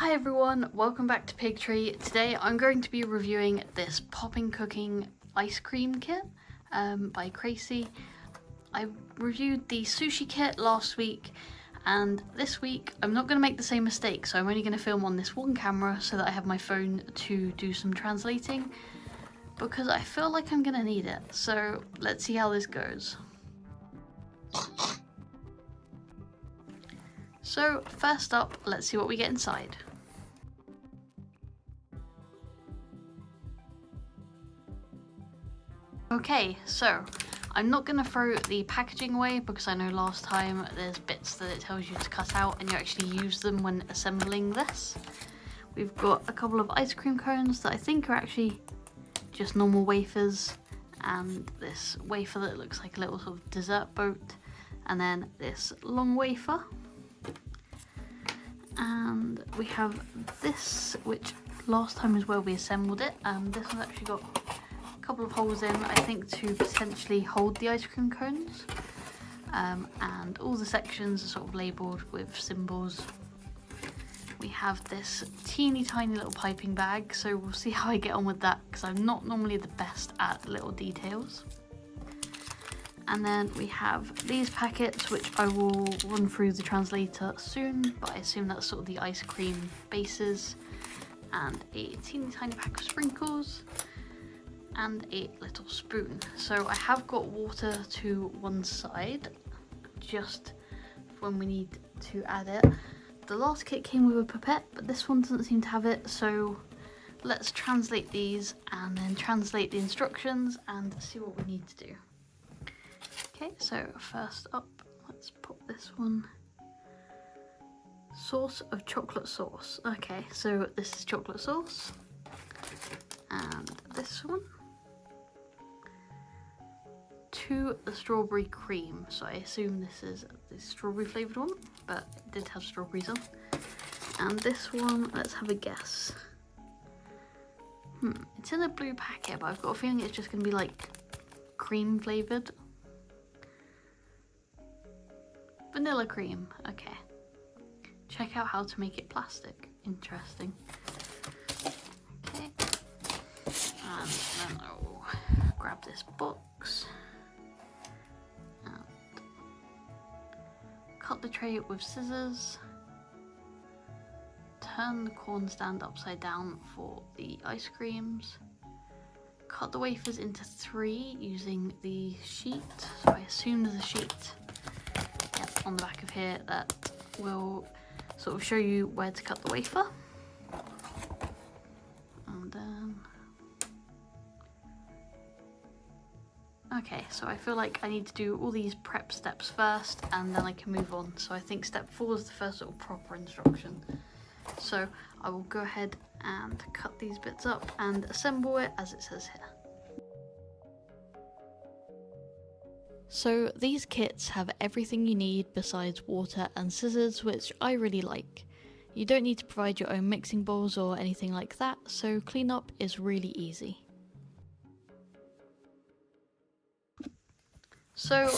Hi everyone, welcome back to Pigtree. Today I'm going to be reviewing this Popin Cookin ice cream kit by Kracie. I reviewed the sushi kit last week, and this week I'm not going to make the same mistake, so I'm only going to film on this one camera so that I have my phone to do some translating, because I feel like I'm going to need it. So let's see how this goes. So first up, let's see what we get inside. Okay, so I'm not going to throw the packaging away because I know last time there's bits that it tells you to cut out and you actually use them when assembling this. We've got a couple of ice cream cones that I think are actually just normal wafers, and this wafer that looks like a little sort of dessert boat, and then this long wafer. And we have this, which last time is where we assembled it. This one's actually got a couple of holes in, I think, to potentially hold the ice cream cones. And all the sections are sort of labelled with symbols. We have this teeny tiny little piping bag, so we'll see how I get on with that, because I'm not normally the best at little details. And then we have these packets, which I will run through the translator soon, but I assume that's sort of the ice cream bases, and a teeny tiny pack of sprinkles, and a little spoon. So I have got water to one side, just when we need to add it. The last kit came with a pipette, but this one doesn't seem to have it, so let's translate these and then translate the instructions and see what we need to do. Okay, so first up, let's pop this one. Source of chocolate sauce. Okay, so this is chocolate sauce. And this one. To the strawberry cream. So I assume this is the strawberry flavoured one, but it did have strawberries on. And this one, let's have a guess. It's in a blue packet, but I've got a feeling it's just going to be like cream flavoured. Vanilla cream, okay. Check out how to make it plastic. Interesting. Okay. And then I'll grab this box. And cut the tray with scissors. Turn the corn stand upside down for the ice creams. Cut the wafers into 3 using the sheet. So I assume there's a sheet on the back of here that will sort of show you where to cut the wafer. And then okay, so I feel like I need to do all these prep steps first and then I can move on. So I think step 4 is the first sort of proper instruction. So I will go ahead and cut these bits up and assemble it as it says here. So these kits have everything you need besides water and scissors, which I really like. You don't need to provide your own mixing bowls or anything like that, so cleanup is really easy. So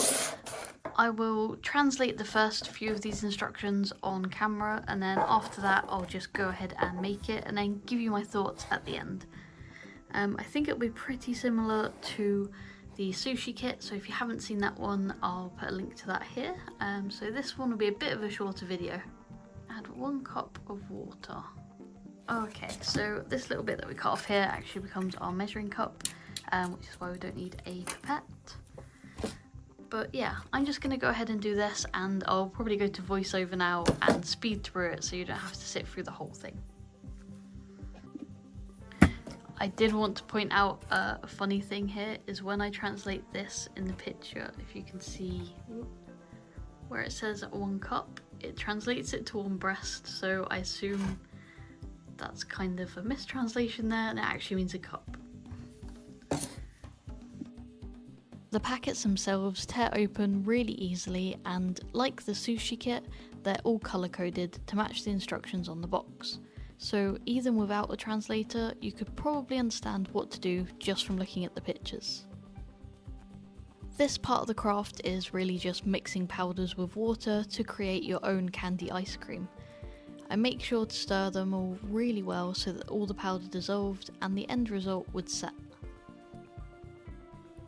I will translate the first few of these instructions on camera, and then after that I'll just go ahead and make it and then give you my thoughts at the end. I think it'll be pretty similar to the sushi kit, so if you haven't seen that one, I'll put a link to that here. So this one will be a bit of a shorter video. Add 1 cup of water. Okay, so this little bit that we cut off here actually becomes our measuring cup, which is why we don't need a pipette. But yeah, I'm just gonna go ahead and do this, and I'll probably go to voiceover now and speed through it so you don't have to sit through the whole thing. I did want to point out a funny thing here is when I translate this in the picture, if you can see where it says 1 cup, it translates it to 1 breast, so I assume that's kind of a mistranslation there, and it actually means a cup. The packets themselves tear open really easily, and like the sushi kit, they're all colour coded to match the instructions on the box. So even without a translator, you could probably understand what to do just from looking at the pictures. This part of the craft is really just mixing powders with water to create your own candy ice cream. I make sure to stir them all really well so that all the powder dissolved and the end result would set.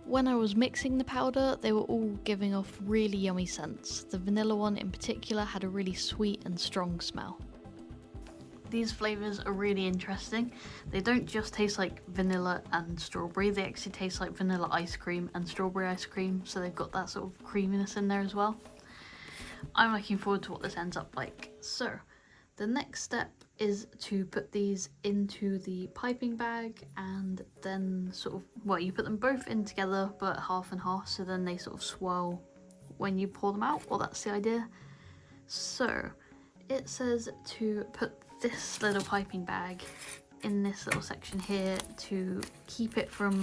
When I was mixing the powder, they were all giving off really yummy scents. The vanilla one in particular had a really sweet and strong smell. These flavours are really interesting. They don't just taste like vanilla and strawberry, they actually taste like vanilla ice cream and strawberry ice cream, so they've got that sort of creaminess in there as well. I'm looking forward to what this ends up like. So, the next step is to put these into the piping bag and then sort of, well, you put them both in together but half and half, so then they sort of swirl when you pour them out, well, that's the idea. So it says to put this little piping bag in this little section here to keep it from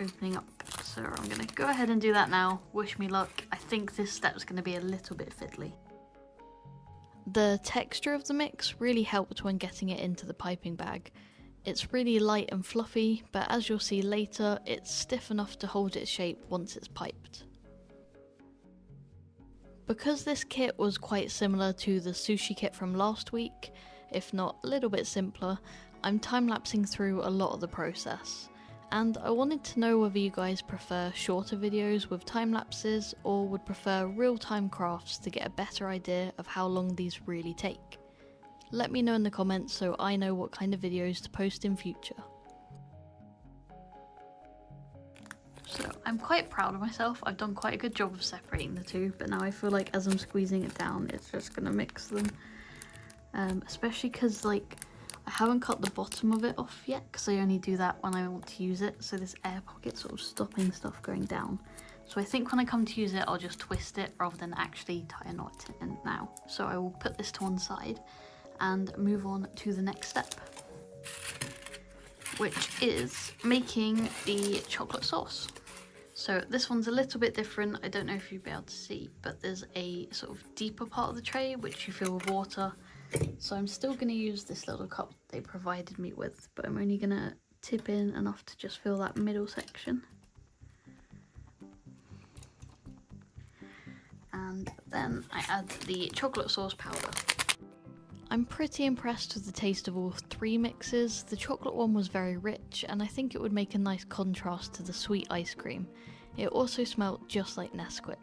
opening up. So I'm gonna go ahead and do that now. Wish me luck. I think this step's gonna be a little bit fiddly. The texture of the mix really helped when getting it into the piping bag. It's really light and fluffy, but as you'll see later, it's stiff enough to hold its shape once it's piped. Because this kit was quite similar to the sushi kit from last week, if not a little bit simpler, I'm time-lapsing through a lot of the process. And I wanted to know whether you guys prefer shorter videos with time-lapses or would prefer real-time crafts to get a better idea of how long these really take. Let me know in the comments so I know what kind of videos to post in future. So I'm quite proud of myself. I've done quite a good job of separating the two, but now I feel like as I'm squeezing it down, it's just gonna mix them. Especially because like I haven't cut the bottom of it off yet, because I only do that when I want to use it, so this air pocket's sort of stopping stuff going down. So I think when I come to use it, I'll just twist it rather than actually tie a knot in it now. So I will put this to one side and move on to the next step, which is making the chocolate sauce. So this one's a little bit different. I don't know if you'll be able to see, but there's a sort of deeper part of the tray which you fill with water. So I'm still going to use this little cup they provided me with, but I'm only going to tip in enough to just fill that middle section. And then I add the chocolate sauce powder. I'm pretty impressed with the taste of all three mixes. The chocolate one was very rich, and I think it would make a nice contrast to the sweet ice cream. It also smelled just like Nesquik.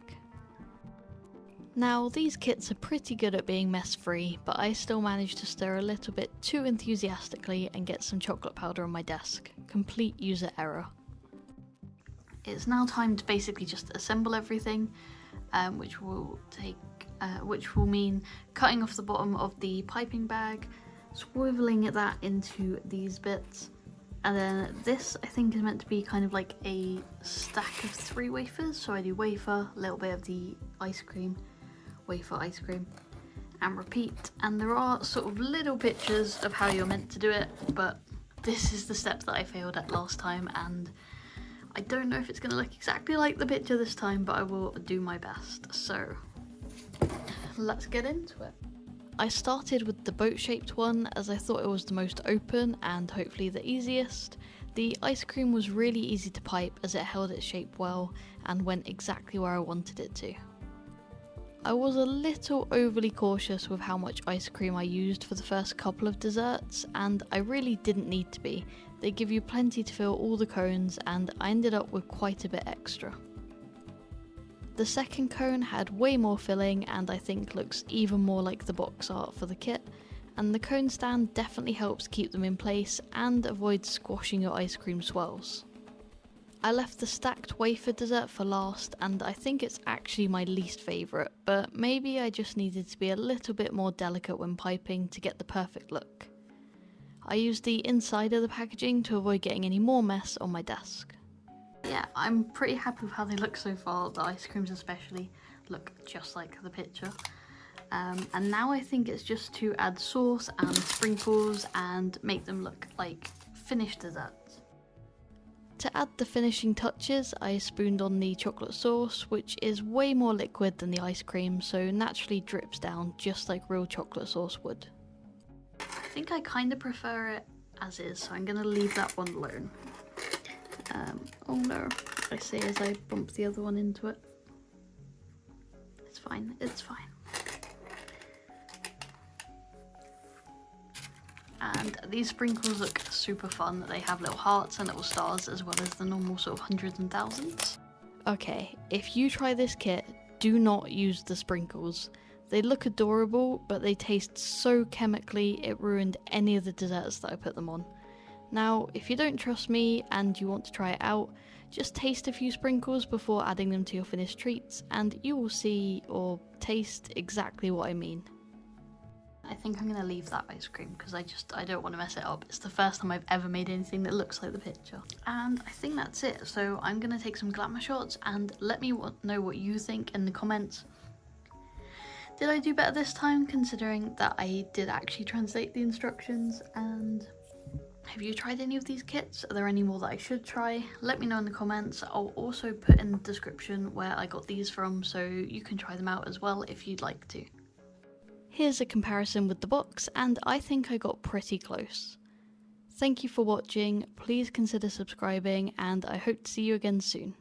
Now, these kits are pretty good at being mess-free, but I still managed to stir a little bit too enthusiastically and get some chocolate powder on my desk. Complete user error. It's now time to basically just assemble everything, which will mean cutting off the bottom of the piping bag, swiveling that into these bits, and then this I think is meant to be kind of like a stack of 3 wafers. So I do wafer, a little bit of the ice cream, wafer, ice cream, and repeat. And there are sort of little pictures of how you're meant to do it, but this is the step that I failed at last time, and I don't know if it's going to look exactly like the picture this time, but I will do my best. So let's get into it. I started with the boat-shaped one as I thought it was the most open and hopefully the easiest. The ice cream was really easy to pipe as it held its shape well and went exactly where I wanted it to. I was a little overly cautious with how much ice cream I used for the first couple of desserts, and I really didn't need to be. They give you plenty to fill all the cones, and I ended up with quite a bit extra. The second cone had way more filling and I think looks even more like the box art for the kit, and the cone stand definitely helps keep them in place and avoids squashing your ice cream swirls. I left the stacked wafer dessert for last, and I think it's actually my least favourite, but maybe I just needed to be a little bit more delicate when piping to get the perfect look. I used the inside of the packaging to avoid getting any more mess on my desk. Yeah, I'm pretty happy with how they look so far. The ice creams especially look just like the picture. And now I think it's just to add sauce and sprinkles and make them look like finished desserts. To add the finishing touches, I spooned on the chocolate sauce, which is way more liquid than the ice cream, so naturally drips down just like real chocolate sauce would. I think I kind of prefer it as is, so I'm going to leave that one alone. Oh no, I say as I bump the other one into it. It's fine, it's fine. and these sprinkles look super fun. They have little hearts and little stars as well as the normal sort of hundreds and thousands. Okay, if you try this kit, do not use the sprinkles. They look adorable, but they taste so chemically it ruined any of the desserts that I put them on. Now, if you don't trust me and you want to try it out, just taste a few sprinkles before adding them to your finished treats and you will see or taste exactly what I mean. I think I'm going to leave that ice cream because I don't want to mess it up. It's the first time I've ever made anything that looks like the picture. And I think that's it. So I'm going to take some glamour shots and let me know what you think in the comments. Did I do better this time, considering that I did actually translate the instructions? And have you tried any of these kits? Are there any more that I should try? Let me know in the comments. I'll also put in the description where I got these from so you can try them out as well if you'd like to. Here's a comparison with the box, and I think I got pretty close. Thank you for watching, please consider subscribing, and I hope to see you again soon.